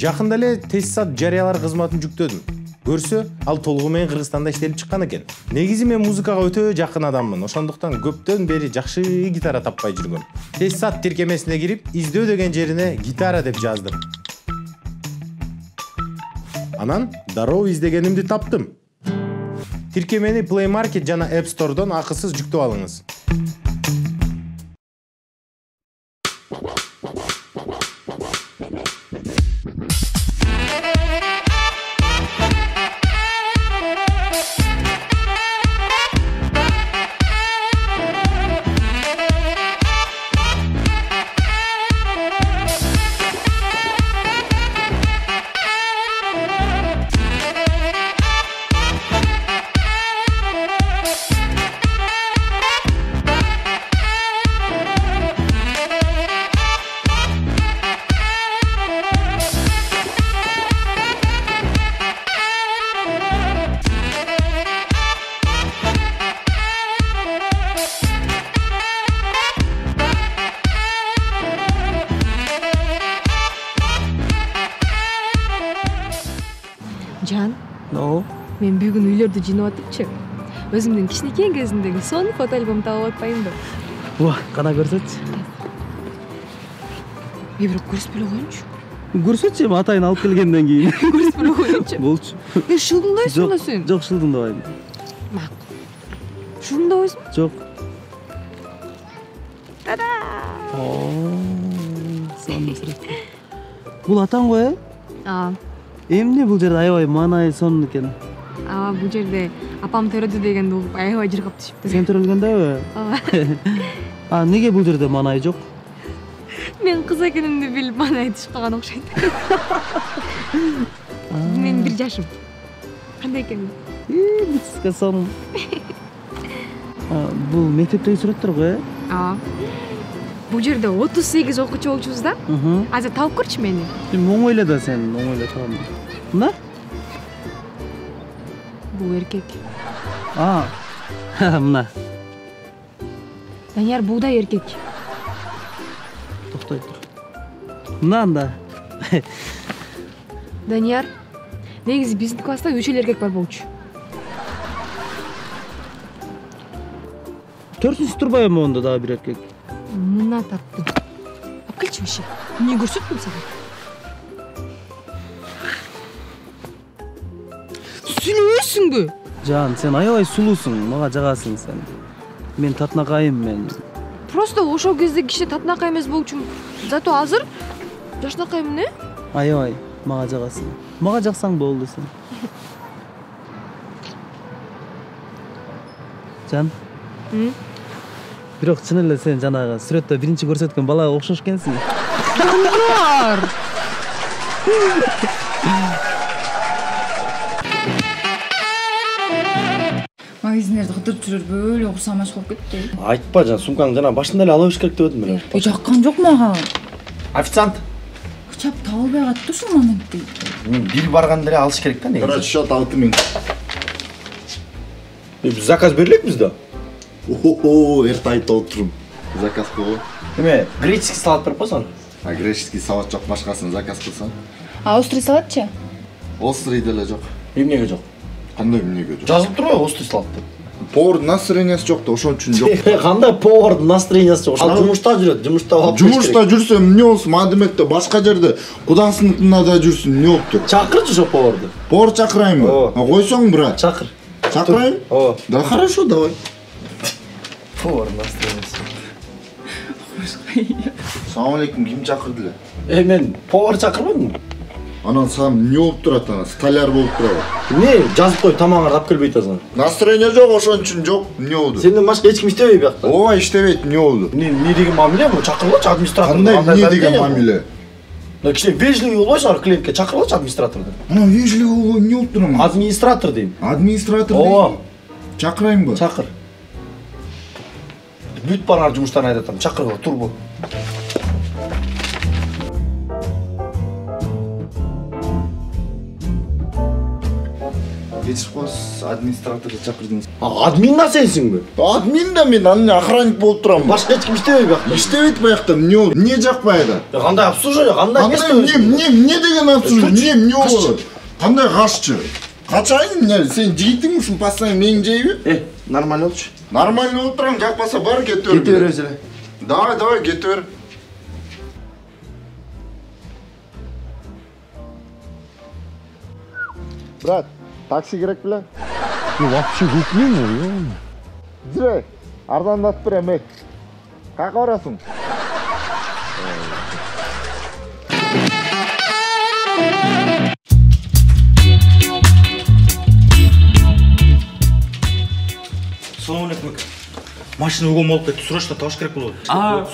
Жакында эле тестсат жарыялар кызматын жүктөдүм. Көрсө, ал толугу менен Кыргызстанда иштелип чыккан экен. Негизи мен музыкага өтө жакын адаммын. Ошондуктан көптөн бери жакшы гитара таппай жүргөм. Тестсат тиркемесине кирип, издөө деген жерине гитара деп жаздым. Анан дароо издегенимди таптым. Тиркемени Play Market жана App Store'дон акысыз жүктөп алыңыз. Жан, мен бүгүн үйлөрдү жыйнап атыпчы. Өзүмдүн кичинекей кезимдеги son фото альбом таап атпаймынбы? Кана көрсөтчү. Бирок көрсөтпөй коеюнчу. Көрсөтчү, атайын алып келгенден кийин. Көрсөтпөй коеюнчу. Болчу. Шылдыңдайсың да сен. Жок, шылдыңдабайм. Макул. Шылдыңдабайсың? Жок. Тада! Бул атаң го, Эмне бул жерде аябай маанай сонун экен. Бул жерде апам төрөдү дегенди угуп аябай жыргап түшүптү. Сен төрөлгөндөбү? Неге бул жерде маанай жок? Мен кыз экенимди билип маанай түшүп калган окшойт. Мен 1 жашым. Кандай экен? Бутска сонун. Бул мектептеги сүрөттөр го, Бул жерде 38 окуучу болчубуз да. Азыр таап көрчү мени. Оңойло да сен, оңойло табам. Мына? Бул эркек. Мына. Данияр буудай эркек. Токтой тур. Мына анда. Данияр, негизи биздин класста 3 эркек бар болчу. 4-сү турбайбы монда дагы бир эркек? Мына таптым. Акылчы вообще. Эмне көрсөттүм сага? Сүйлөбөйсүңбү? Жан, сен аябай сулуусуң, мага жагасың сен. Мен татынакайым мен. Просто ошол кезде киши татынакай эмес болчумун. Зато азыр жашынакаймын, Аябай, мага жагасың. Мага жаксаң болду сен. Жан. Бирок чын эле сен жанагы сүрөттө биринчи көрсөткөн балага окшош экенсиң. Данияр! Магазиндерди кыдырып жүрүп эле окурсам аш болуп кетти. Айтпа жан, сумкаң жана башында эле ала бериш керек деп өтүм эле. Жаккан жок мага. Официант. Чап табылбай калды ушул моментте. Бир барганда эле алыш керек да негизи. Короче, счет 6000. Биз заказ берелекпиз да. Эрте айтып отурум. Заказ кылгы. Эме, греческий салат берип койсоң. Греческий салат жок, башкасын заказ кылсаң. Острый салатчы? Острый деле жок. Эмнеге жок? Кандай эмнеге жок? Жазылып турбайбы острый салат деп? Повар настроениясы жок да, ошон үчүн жок. Кандай повардын настроениясы жок? Ал жумушта жүрөт, жумушта алып. Жумушта жүрсө эмне болсун? Мадемекте башка жерде кудасыныкында да жүрсүн, эмне болуптур? Чакырчы ошо поварды. Повар чакырайынбы? Койсоң, брат. Чакыр. Чакырайын? Да хорошо, давай. Повар настроениясы. Салам алейкум, ким чакырды эле? Мен повар чакырбадым. Анан сам эмне болуп турат анан? Столяр болуп турабы? Эмне жазып коюп тамагыңарды алып келбей атасың? Настроение жок, ошон үчүн жок. Эмне болду? Сенден башка эч ким иштебей биякта. Ооба, иштебейт, эмне болду? Эмне деген мамиле бу? Чакыргылачы администратор. Кандай эмне деген мамиле? Кичине вежливый болбойсуңар клиентке, чакыргылачы администраторду. Вежливый болбой эмне болуп турам? Администратор дейм. Администратор Ооба. Чакырайынбы? Чакыр. Бүт барар жумуштан айтып атам, чакыргыла, турбу. кечирип коесуз, администраторду чакырдыңыз. Админ да сенсиңби? Админ да мен аны охранник болуп турам. Башка эч ким иштебей бияқта. Иштебейт баякта. Эмне болду? Эмне жакпай да? Кандай обслуживание, кандай Эмне деген обслуживание? Эмне болот? Кандай кашчы? Качайын, сен жигитиңмишсиң, пассаң мен жейби? Нормально болчу. Нормально болуп турам, жакпаса бар кете бер. Кете беребиз эле. Давай, кете бер. Брат, такси керек беле? Вообще көкмейм. Жүре, арзандатып берем, Кака барасың? Салам алейкум. Машина угол болуп кетти. Срочно табыш керек болот.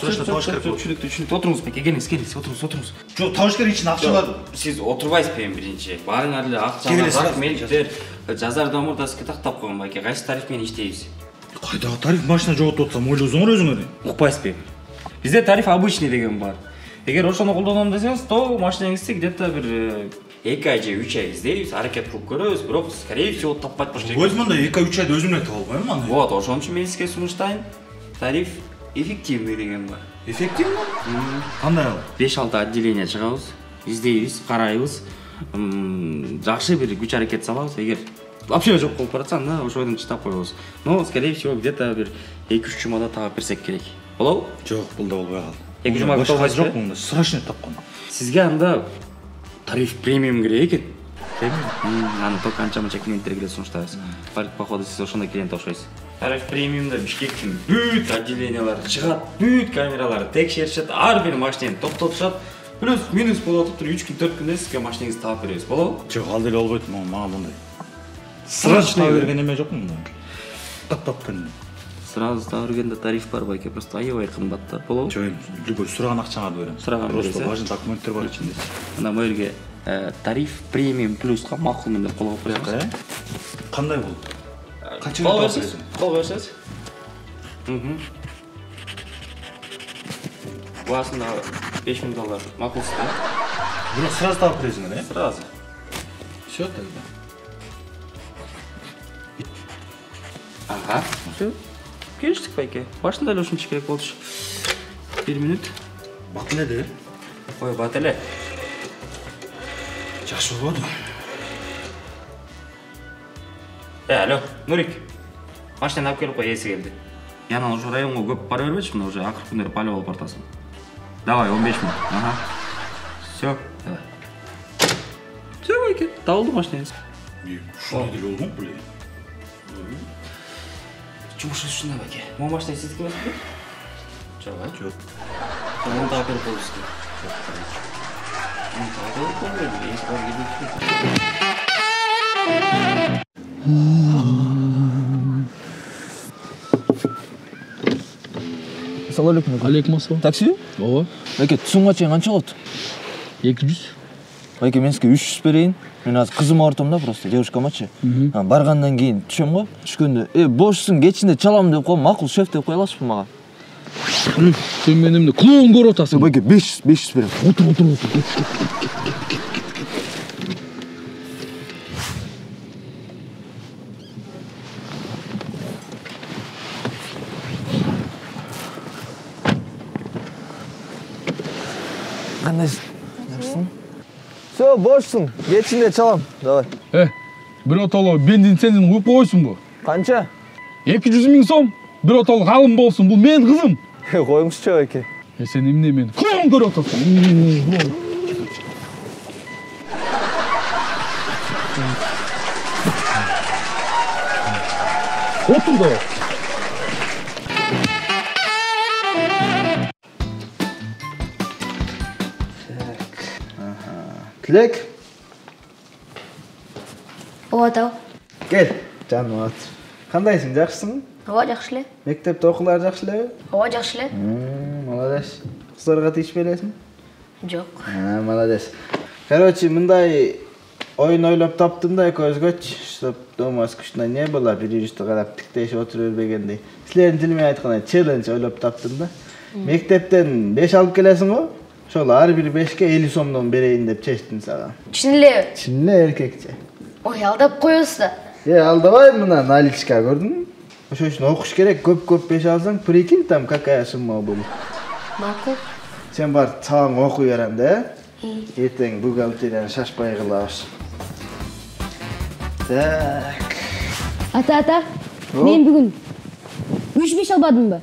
Срочно табыш керек болот. Түшүнүктүү. Отуруңуз беке, келиңиз, отуруңуз. Жок, табыш керек ичин акчалар. Сиз отурбайсыз бейин биринчи. Барыңар эле Келе акчалар, салам. меликтер, жазар домурдасы тактап койгон беке. Кайсы тариф менен иштейбиз? Кайдагы тариф машина жоготуп атсам, ойлосоңор өзүңөр. Укпайсызбы? Бизде тариф обычный деген бар. Эгер ошону колдоном десеңиз, то машинаңызды где-то бир 2 ай же 3 ай издейбиз, аракет кылып көрөбүз, бирок скорее всего таппайт болуш керек. Өзүм андай 2-3 айда өзүм эле таап албайм аны. Вот, ошон үчүн мен сизге сунуштайм. Тариф эффективный деген бар. Эффективно? Кандай ал? 5-6 отделение чыгабыз, издейбиз, карайбыз. Жакшы бир күч аракет салабыз. Эгер вообще жок болуп баратса, анда ошодон чыдап коебуз. Но скорее всего где-то бир 2-3 жумада таап берсек керек. Болобу? Жок, бул да болбой калды. 2 жума күтөбүз жок, мында срочно тапкан. Сизге анда тариф премиум керек экен. Аны только анча-мынча клиенттерге сунуштайбыз. Походу сиз ошондой клиент окшойсуз. Тариф премиумда Бишкектин бүт отделениялары чыгат, бүт камераларды текшеришет, ар бир машинени топтотушат. Плюс минус болуп атып, 3 күн 4 күндө сизге машинеңизди таап беребиз. Болобу? Жок, ал деле болбойт, мага мындай. Срочно берген эме жок мында. Таптапкан. Сразу таап бергенде тариф бар байке, просто аябай кымбат да. Болобу? Жок, любой сураган акчаңа берем. Сураган бересиз. Просто важный документтер бар ичинде. Анда мөргө тариф премиум плюска макулмун деп кол коюп коебуз. Кандай бул? Канча Кол берсиз? Кол берсиз. Буасында 5 000 доллар макулсуз да? Бирок сразу таап бересиңер, э? Сразу. Всё тогда. Ага. Всё. Келиштик байке. Башында эле ушунча керек болчу. 1 минут. Бат эле. Кой, бат эле. Жакшы болбоду. Алло, Нурик. Машинаны алып келип кой, эси келди. Яна ошо районго көп бара бербечи, мына уже акыркы күндөрү пале болуп бартасың. Давай, 15 минут. Ага. Всё, давай. Всё, байке, табылды машинаңыз. Ушундай деле болмок беле. Жумушуңуз ушундай байке. Могу машина сиздики эмеспи? Жок, а? Жок. Муну таап берип коебуз. Муну таап берип коебуз. Эси бар келбейт. Assalomu alaykum. Alaykum assalom. Taksi? Ооба. Aka, tushunga чейин qancha qoldi? 200. Aka, men sizga 300 bereyин. Men hozir qizim ortimda просто, девушкамачы. Баргандан кийин түшөм го. Түшкөндө, бошсуң, кечинде чалам деп коем, макул шеф деп кое аласызбы мага? Сен мен эмне клоун көрүп атасың? Aka, 500 берем. Отур. Кандайсың? Жакшысың? Всё, бошсуң. Кечинде чалам. Давай. Бир отоло бензин сенин куюп койсуңбу? Канча? 200 000 сом. Бир отоло калым болсун. Бул менин кызым. Коюңузчу, Aka. Сен эмне мени клоун көрүп атасың? Отур да. Tilek. Ооба, тау. Кел, жаным ат. Кандайсың, жакшысың? Ооба, жакшы эле. Мектепте окуулар жакшы элеби? Ооба, жакшы эле. Молодец. Кыздарга тийишпей элесиң? Жок. Молодец. Короче, мындай oyun ойлоп таптым да экөөбүзгөчү, чтоб дома скучно не было, бирибизди карап тиктешип отура бербегендей. Силердин тили менен айтканда челлендж ойлоп таптым да. Мектептен 5 алып келесиң го? Ошол ар бир 5ке 50 сомдон берейин деп чечтим сага. Чын элеби? Чын эле эркекче. Ой, алдап коесуз да. Алдабай мына наличка көрдүңбү? Ошо үчүн окуш керек, көп беш алсаң, прикинь, там какая сумма будет. Макул. Сен бар сабаң окуй берем да. Эртең бухгалтерияны шашпай кылабыз. Так. Ата, мен бүгүн 3-5 албадымбы?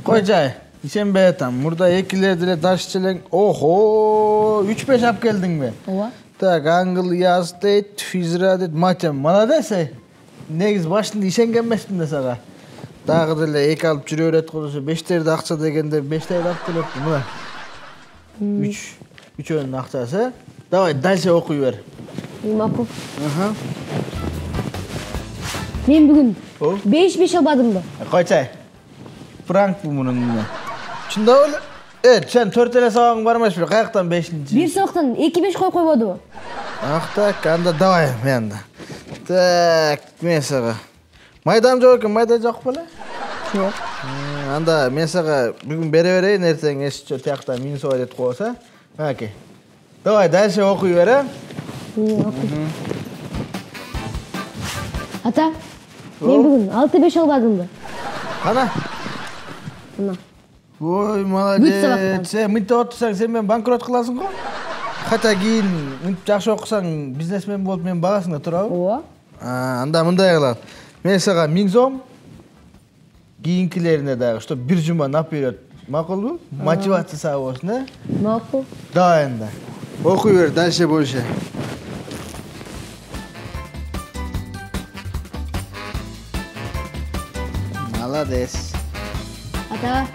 Кой жай. Ишенбей атам. Мурда экилер деле даш челең. Охо, 3-5 алып келдиңби? Ооба. Так, англ яз дейт, физра дейт, матем. Молодец ай. Негиз башында ишенген эмесмин да сага. Дагы деле 2 алып жүрө берет болсо 5терди акча дегенде 5терди алып келиптим. Мына. 3-өөнүн акчасы. Давай, дальше окуй бер. Макул. Мен бүгүн 5 албадымбы? Койчай. Пранк бу мунун. Чындап эле? Сен 4 эле сабагың бар эмеспи? Каяктан 5-чи? Бир сабактан 2-5 койбодубу? Так, анда давай, мен. Так, мен сага. Майдам жок экен, майда жок беле? Жок. Анда мен сага бүгүн бере берейин, эртең эсче тиякта минус деп койсо. Окей. Давай, дальше окуй бер, Ата, мен бүгүн 6-5 албадымбы? Кана? Мына. Ой, молодец. Сен мынтип отурсаң, сен мен банкрот кыласың го? Хотя кийин мынтип жакшы окусаң, бизнесмен болуп мен багасың да турабы? Ооба. Анда мындай кылалы. Мен сага 1000 сом, кийинкилерине дагы, чтоб бир жума наперед. Макулбу? Мотивация сага болсун, э? Макул. Давай анда. Окуй бер, дальше больше. Молодец. Ата.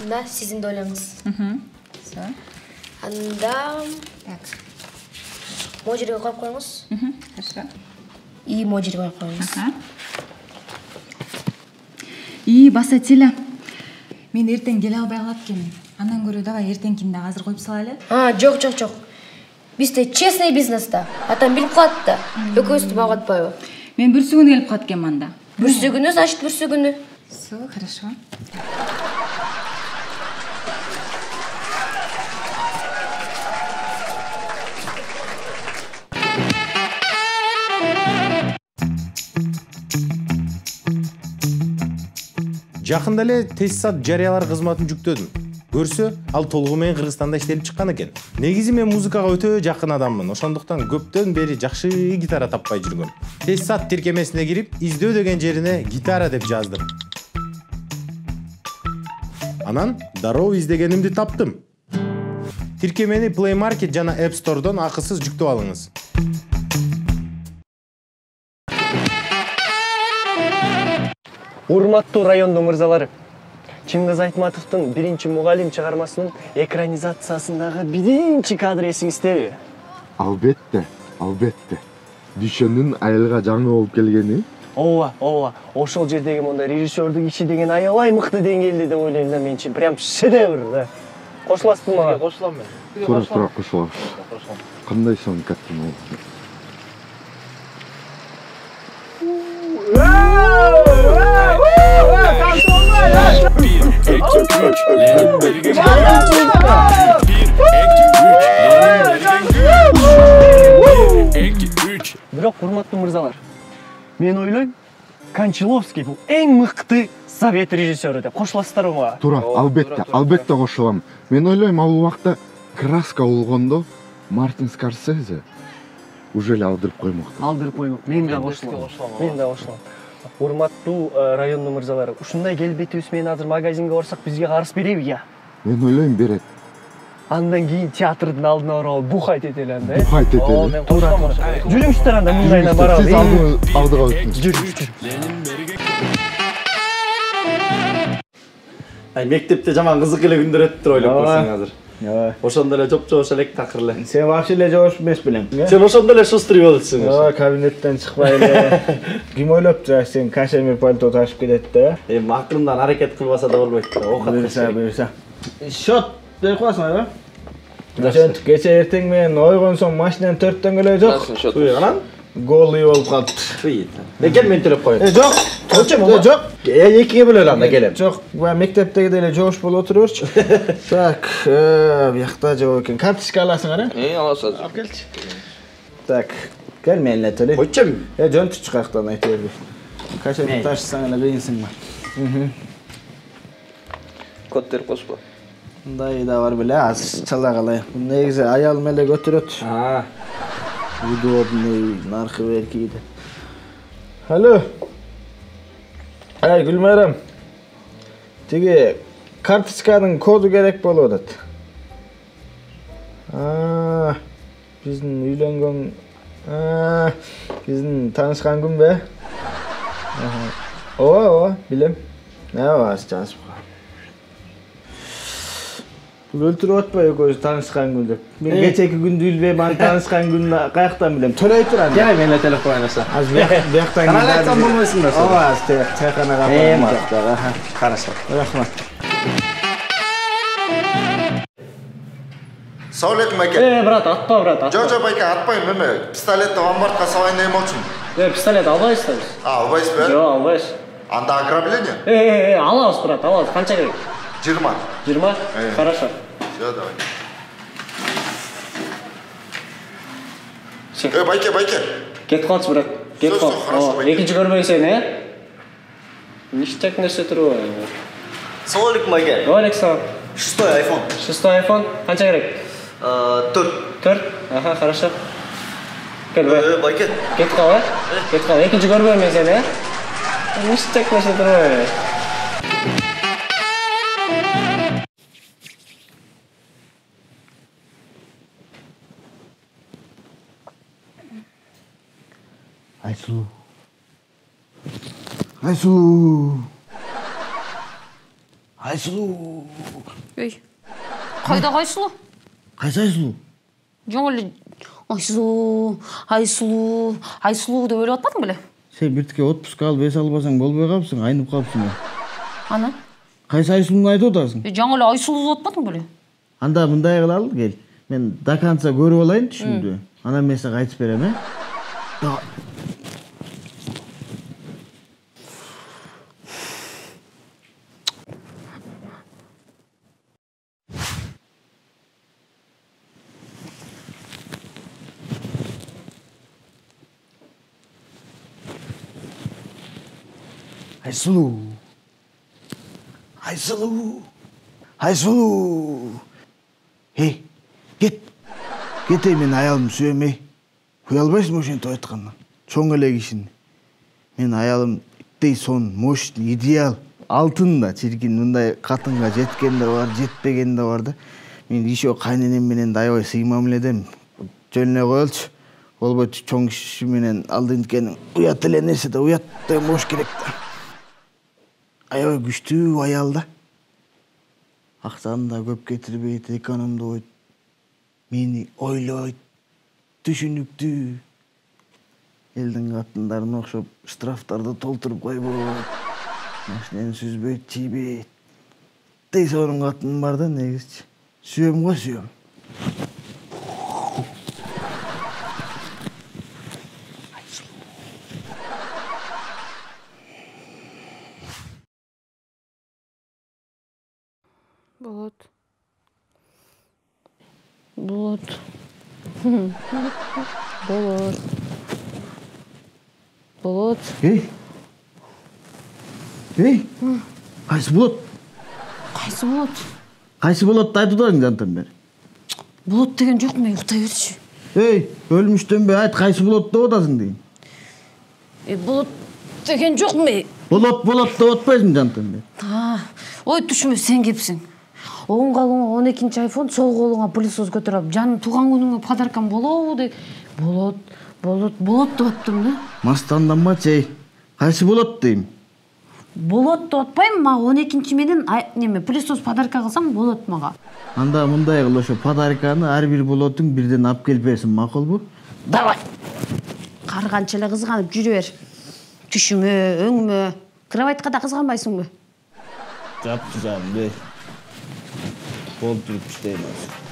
Да, sizin de oylarınız. Анда... Так. Мojiriga qo'yib qo'yamiz. Хорошо. И мojiriga qo'yib qo'yamiz. И басатила. Мен эртең келе албай калат экенмин. Андан көрө давай эртеңкини дагы азыр коюп салайлы. Жок. Бизде честный бизнесте. Атам билип калат да. Экөөбүздү багып атпайбы? Мен бүрсү күнү келип калат экенмин анда. Бүрсү күнү, значит бүрсү күнү. Все, хорошо. Жакында эле тесисат жарыялар кызматын жүктөдүм. Көрсө, ал толугу менен Кыргызстанда иштелип чыккан экен. Негизи мен музыкага өтө жакын адаммын. Ошондуктан көптөн бери жакшы гитара таппай жүргөм. Тесисат тиркемесине кирип, издөө деген жерине гитара деп жаздым. Анан дароо издегенимди таптым. Тиркемени Play Market жана App Store'дон акысыз жүктөп алыңыз. Урматтуу райондун мырзалары, Чыңгыз Айтматовдун биринчи мугалим чыгармасынын экранизациясындагы биринчи кадр эсиңиздеби? Албетте. Дүйшөнүн айылга жаңы болуп келгени. Ооба. Ошол жердеги мондай режиссердук иши деген аябай мыкты деңгээлде деп ойлойм да менчи. Прям шедевр да. Кошуласызбы мага? Кошулам мен. Тура кошулам. Кандай сон каттым? Бирок, урматтуу мырзалар, мен ойлойм, Кончаловский бул эң мыкты совет режиссеру деп кошуласыздарбы мага? Тура, албетте кошулам. Мен ойлойм, ал убакта краска болгондо Мартин Скорсезе уже эле алдырып коймок. Мен да кошулам. Урматтуу райондун мырзалары, ушундай келбетибиз менен азыр магазинге барсак бизге карыз береби я? Мен ойлойм, берет. Андан кийин театрдын алдына барып бухать этели анда, э? Бухать этели. Туура. Жүрүңүздөр анда мындайына баралы. Сиз алдыга өтүңүз. Жүрүңүз. Мектепте жаман кызык эле күндөр өттүр ойлоп көрсөң азыр. Ошондо эле жоп-жобош элек такыр эле. Сен вообще эле жобош эмес белең. Сен ошондо эле шустрый болчусуң. Кабинеттен чыкпай эле. Ким ойлоп тура сен кашемир пальто ташып келет да? Акырындан аракет кылбаса да болбойт да. Буюрса. Счет берип коесуң айбы? Ошентип кече эртең менен ойгонсоң машинанын төрттөн келеби жок. Анан голый болуп калыптыр. Экен мен төлөп коеюн. Жок. Жок. Экиге бөлөлү анда келем. Жок, бу мектептеги деле жоош болуп отурурчу. Так, бuyakta жок экен. Карточка аласыңар, аласыз. Алып келчи. Так, кел менен эле төлөй. Койчум. Жөн түчү каяктан айтып бер. Качаны ташсаң эле кыйынсыңбы? Код берип койсузбу? Мындай да бар беле, азыр чала калай. Бул негизи аялым эле көтөрөт. Удобный, наркы беркийди. Алло. Ай, Гүлмайрам. Тиги карточканын коду керек болуп атат. Биздин үйлөнгөн биздин таанышкан күн бе? Ооба, билем. Ооба, жазып кой. Өлтүрүп атпай экөөбүз таанышкан күн деп. Мен кечеки күндү билбейм, аны таанышкан күнү каяктан билем. Төлөй турам. Жай менен телефон ойнаса. Азыр бияктан Канал айтсам болбойсуң да. Ооба, чайканага барам. Хорошо. Рахмат. Саламалейкум аке. Брат, атпа, брат. Жок, байке, атпайм, эме. Пистолетти ломбардка салайын демокчумун. Пистолет албайсыз да биз. Албайсызбы? Жок, албайбыз. Анда ограбление? Алабыз, брат, алабыз. Канча керек? 20. 20? Хорошо. Всё, давай. Байке. Кетип калчу, брат. Кетип кал. Экинчи көрбөйүн сени, Ништяк нерсе турбайбы. Саламалейкум аке. Валейкум салам. 6-й iPhone. 6-й iPhone. Канча керек? 4. 4? Аха, хорошо. Келбе. Байке. Кетип кал, Кетип кал. Экинчи көрбөйм мен сени, Ништяк нерсе турбайбы. Айсулу. Ей. Кайда Айсулу? Кайсы Айсулу? Жөн эле Айсулу деп ойлоп атпадың беле? Сен биртке отпуск алып эс албасаң болбой калыпсың, айнып калыпсың. Аны? Кайсы Айсулуну айтып атасың? Жаңы эле Айсулу деп атпадың беле? Анда мындай кылалы, кел. Мен до конца көрүп алайын түшүмдү. Анан мен сага айтып берем, Айсулу. Эй, кет. Кетей, мен аялым сүйөм, Куя албайсың ошентип айткандан. Чоң эле кишини. Мен аялым иттей сон, мощный, идеал, алтын да, чиркин мындай катынга жеткен да бар, жетпеген да бар да. Мен еще кайненем менен да аябай сыймам эле дем. Жөн эле коелчу. Болбойт, чоң киши менен алдынткенин уят эле нерсе да, уяттай мош керек да. Аябай күчтүү аял да. Акчаны да көп кетирбейт, экономдойт. Мени ойлойт, түшүнүктүү. Элдин катындарына окшоп штрафтарды толтуруп койбойт. Машинени сүзбөйт, чийбейт. Тей сонун катын бар да негизчи. Сүйөм го сүйөм. Болот. Эй, кайсы болот? Кайсы болот? Кайсы болот айтып атасың жантан бери? Болот деген жок, мен уктай берчи. Эй, өлмүштөн бери айт, кайсы болот деп атасың дейм. Болот деген жок, мен. Болот деп атпайсың жантан бери. Ой, түшүмө сен кепсиң. Оң колуңа 12-чи iPhone, сол колуңа пылесос көтөрүп, жаным туган күнүңө подаркам болобу деп. Болот деп аттым да. Мастанданбачы, кайсы болот дейм. Болот деп атпайм, мага 12-чи менен пылесос подарка кылсаң болот мага. Анда мындай кыл, ошо подарканы ар бир болотуң бирден алып келип берсин, макулбу? Давай. Карганча эле кызганып жүрө бер. Түшүмө, өңмө, кроватька да кызганбайсыңбы? Жапты жаным, бей. Болуп туруп иштейм азыр.